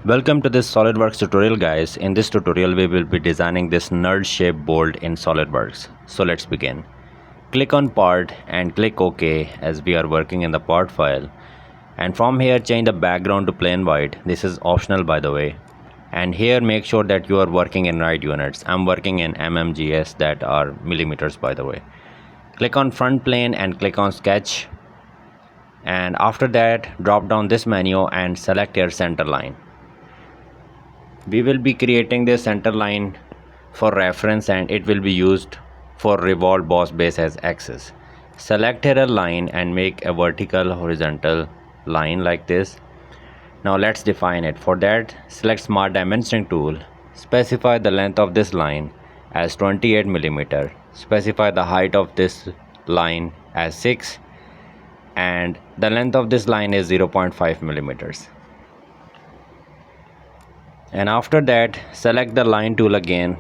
Welcome to this SolidWorks tutorial, guys. In this tutorial we will be designing this nerd shape bolt in SolidWorks. So let's begin. Click on part and click OK as we are working in the part file, and from here change the background to plain white. This is optional, by the way. And here make sure that you are working in right units. I'm working in mmgs, that are millimeters, by the way. Click on front plane and click on sketch, and after that drop down this menu and select your center line. We will be creating this center line for reference, and it will be used for revolved boss base as axis. Select here a line and make a vertical horizontal line like this. Now let's define it. For that, select smart dimensioning tool, specify the length of this line as 28 mm, specify the height of this line as 6, and the length of this line is 0.5 mm. And after that, select the line tool again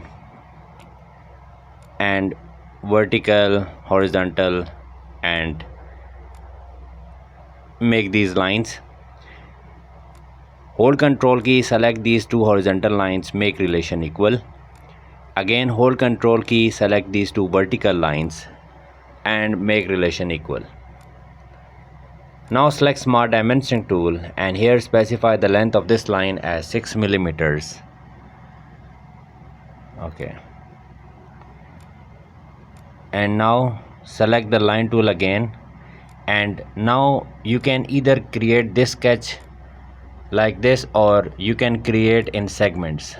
and vertical, horizontal, and make these lines. Hold Control key, select these two horizontal lines, make relation equal. Again hold Control key, select these two vertical lines and make relation equal. Now select smart dimensioning tool and here specify the length of this line as 6 mm. Okay. And now select the line tool again, and now you can either create this sketch like this or you can create in segments.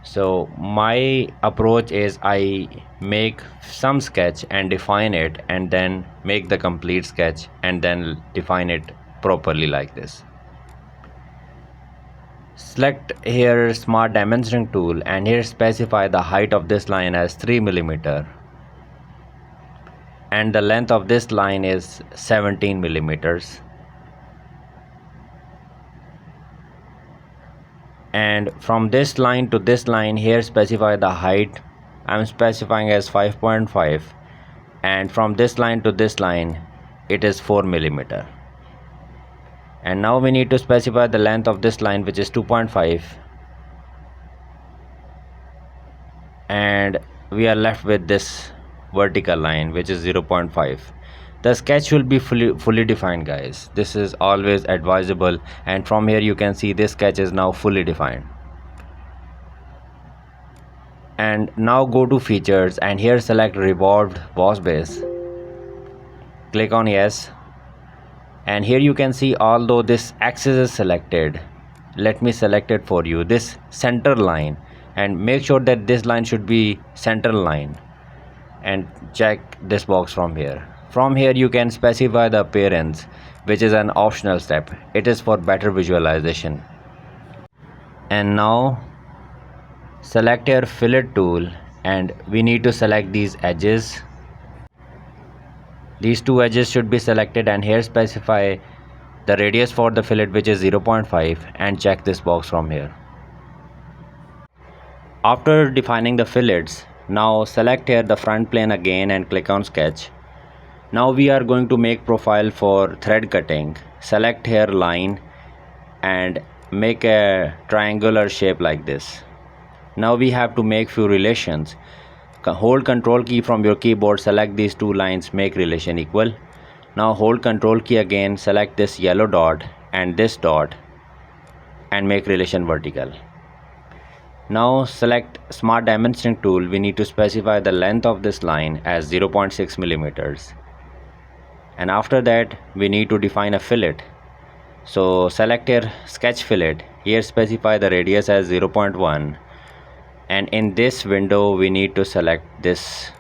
So my approach is I make some sketch and define it, and then make the complete sketch and then define it properly like this. Select here smart dimensioning tool and here specify the height of this line as 3 mm and the length of this line is 17 mm. And from this line to this line, here specify the height. I'm specifying as 5.5, and from this line to this line it is 4 mm. And now we need to specify the length of this line, which is 2.5, and we are left with this vertical line which is 0.5. The sketch will be fully defined, guys. This is always advisable, and from here you can see this sketch is now fully defined. And now go to features and here select revolved boss base, click on yes, and here you can see although this axis is selected, let me select it for you, this center line, and make sure that this line should be center line, and check this box from here. From here you can specify the appearance, which is an optional step. It is for better visualization. And now select your fillet tool and we need to select these edges. These two edges should be selected, and here specify the radius for the fillet, which is 0.5, and check this box from here. After defining the fillets, now select here the front plane again and click on sketch. Now we are going to make profile for thread cutting. Select here line and make a triangular shape like this. Now we have to make few relations. Hold Control key from your keyboard, select these two lines, make relation equal. Now hold Control key again, select this yellow dot and this dot and make relation vertical. Now select smart dimensioning tool. We need to specify the length of this line as 0.6 mm. And after that we need to define a fillet. So select here sketch fillet, here specify the radius as 0.1, and in this window we need to select this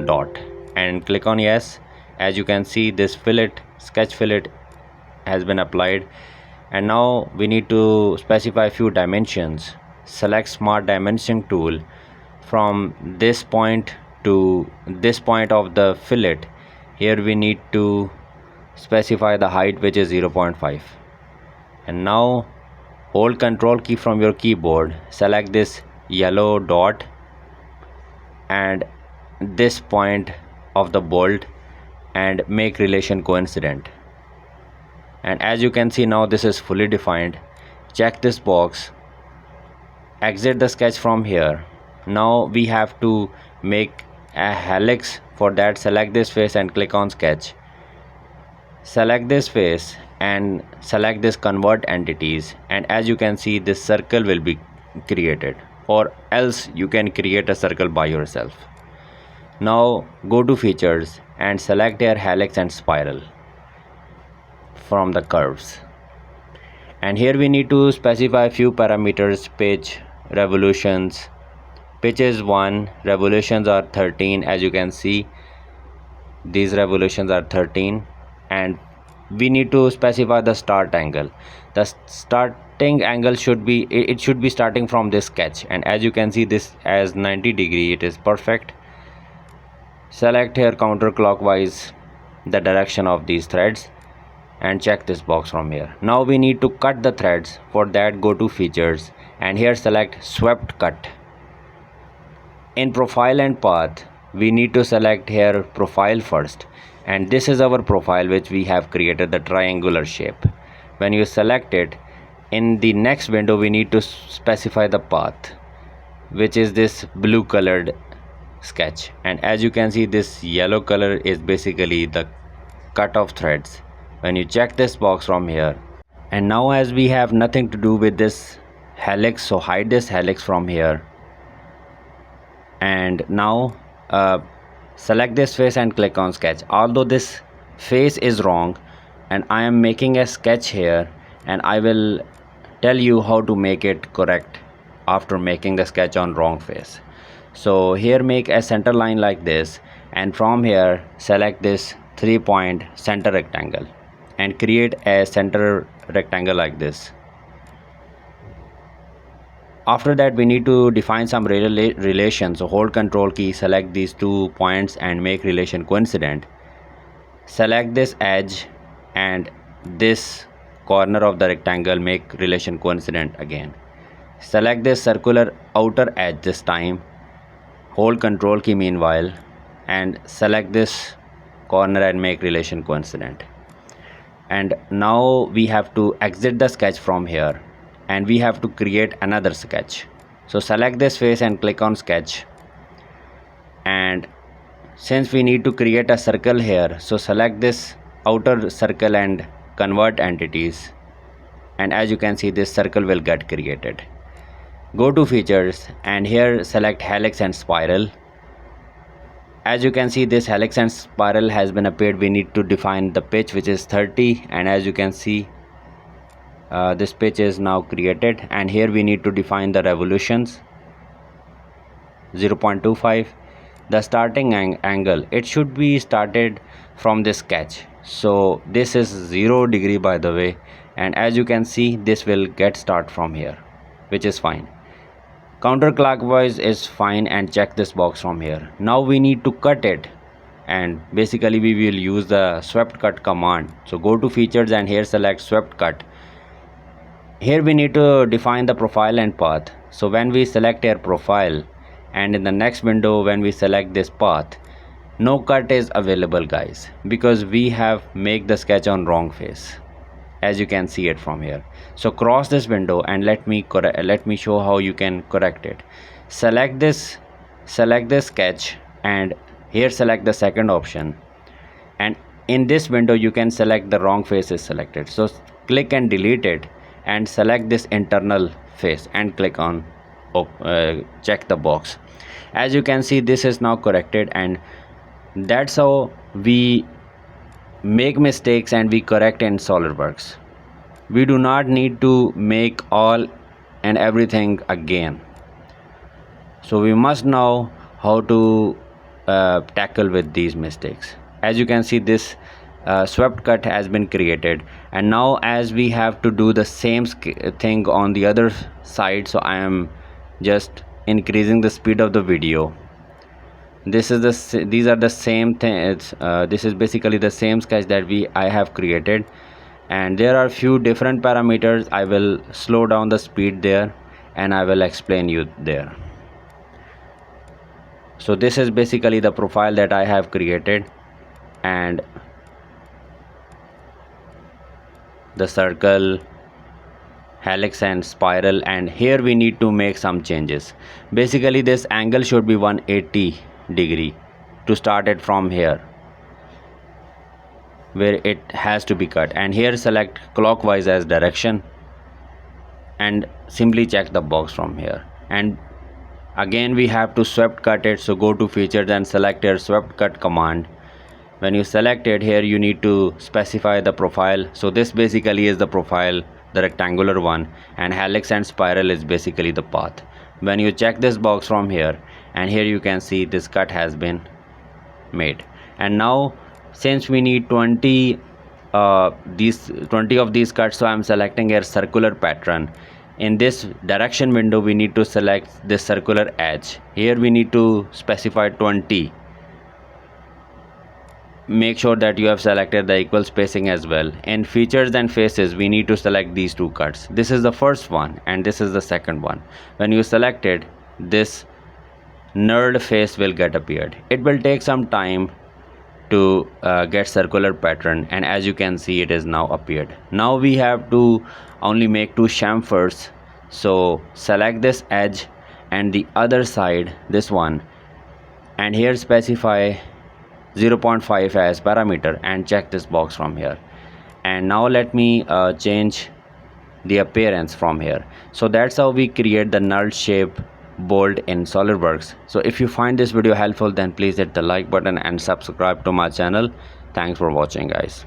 dot and click on yes. As you can see, this fillet, sketch fillet, has been applied, and now we need to specify few dimensions. Select smart dimensioning tool. From this point to this point of the fillet, here we need to specify the height, which is 0.5. and now hold Control key from your keyboard, select this yellow dot and this point of the bolt and make relation coincident. And as you can see, now this is fully defined. check this box, exit the sketch from here. Now we have to make a helix. For that, select this face and click on sketch. Select this face and select this convert entities, and as you can see, this circle will be created, or else you can create a circle by yourself. Now go to features and select here helix and spiral from the curves, and here we need to specify a few parameters: pitch, revolutions. Pitch is 1, revolutions are 13. As you can see, these revolutions are 13, and we need to specify the start angle. The starting angle should be, it should be starting from this sketch, and as you can see, this as 90°, it is perfect. Select here counterclockwise the direction of these threads and check this box from here. Now we need to cut the threads. For that, go to features and here select swept cut. In profile and path, we need to select here profile first, and this is our profile which we have created, the triangular shape. When you select it, in the next window we need to specify the path, which is this blue colored sketch, and as you can see, this yellow color is basically the cut of threads. When you check this box from here, and now as we have nothing to do with this helix, so hide this helix from here, and now select this face and click on sketch. Although this face is wrong, and I am making a sketch here, and I will tell you how to make it correct after making the sketch on wrong face. So here make a center line like this, and from here select this 3-point center rectangle and create a center rectangle like this. After that, we need to define some relations. So hold Control key, select these 2 points and make relation coincident. Select this edge and this corner of the rectangle, make relation coincident again. Select this circular outer edge this time, hold Control key meanwhile, and select this corner and make relation coincident. And now we have to exit the sketch from here, and we have to create another sketch. So select this face and click on sketch, and since we need to create a circle here, so select this outer circle and convert entities, and as you can see, this circle will get created. Go to features and here select helix and spiral. As you can see, this helix and spiral has been appeared. We need to define the pitch, which is 30, and as you can see, this pitch is now created, and here we need to define the revolutions 0.25. The starting angle, it should be started from this sketch, so this is 0° by the way, and as you can see, this will get start from here, which is fine. Counterclockwise is fine, and check this box from here. Now we need to cut it, and basically we will use the swept cut command. So go to features and here select swept cut. Here we need to define the profile and path. So when we select here profile, and in the next window when we select this path, no cut is available guys, because we have make the sketch on wrong face, as you can see it from here. So cross this window and let me show how you can correct it. Select this sketch, and here select the second option, and in this window you can select the wrong face is selected, so click and delete it and select this internal face and click on check the box. As you can see, this is now corrected, and that's how we make mistakes and we correct in SOLIDWORKS. We do not need to make all and everything again, so we must know how to tackle with these mistakes. As you can see, this swept cut has been created, and now as we have to do the same thing on the other side, so I am just increasing the speed of the video. These are the same things. This is basically the same sketch that I have created, and there are few different parameters. I will slow down the speed there and I will explain you there. So this is basically the profile that I have created, and the circle, helix and spiral, and here we need to make some changes. Basically this angle should be 180 degree to start it from here where it has to be cut, and here select clockwise as direction and simply check the box from here. And again we have to swept cut it, so go to features and select your swept cut command. When you select it, here you need to specify the profile. So this basically is the profile, the rectangular one, and helix and spiral is basically the path. When you check this box from here, and here you can see this cut has been made. And now since we need 20 of these cuts, so I'm selecting a circular pattern. In this direction window we need to select this circular edge. Here we need to specify 20. Make sure that you have selected the equal spacing as well. In features and faces we need to select these two cuts. This is the first one and this is the second one. When you select it, this knurled face will get appeared. It will take some time to get circular pattern, and as you can see it is now appeared. Now we have to only make two chamfers, so select this edge and the other side, this one, and here specify 0.5 as parameter and check this box from here. And now let me change the appearance from here. So that's how we create the knurled shape bolt in SOLIDWORKS. So if you find this video helpful, then please hit the like button and subscribe to my channel. Thanks for watching, guys.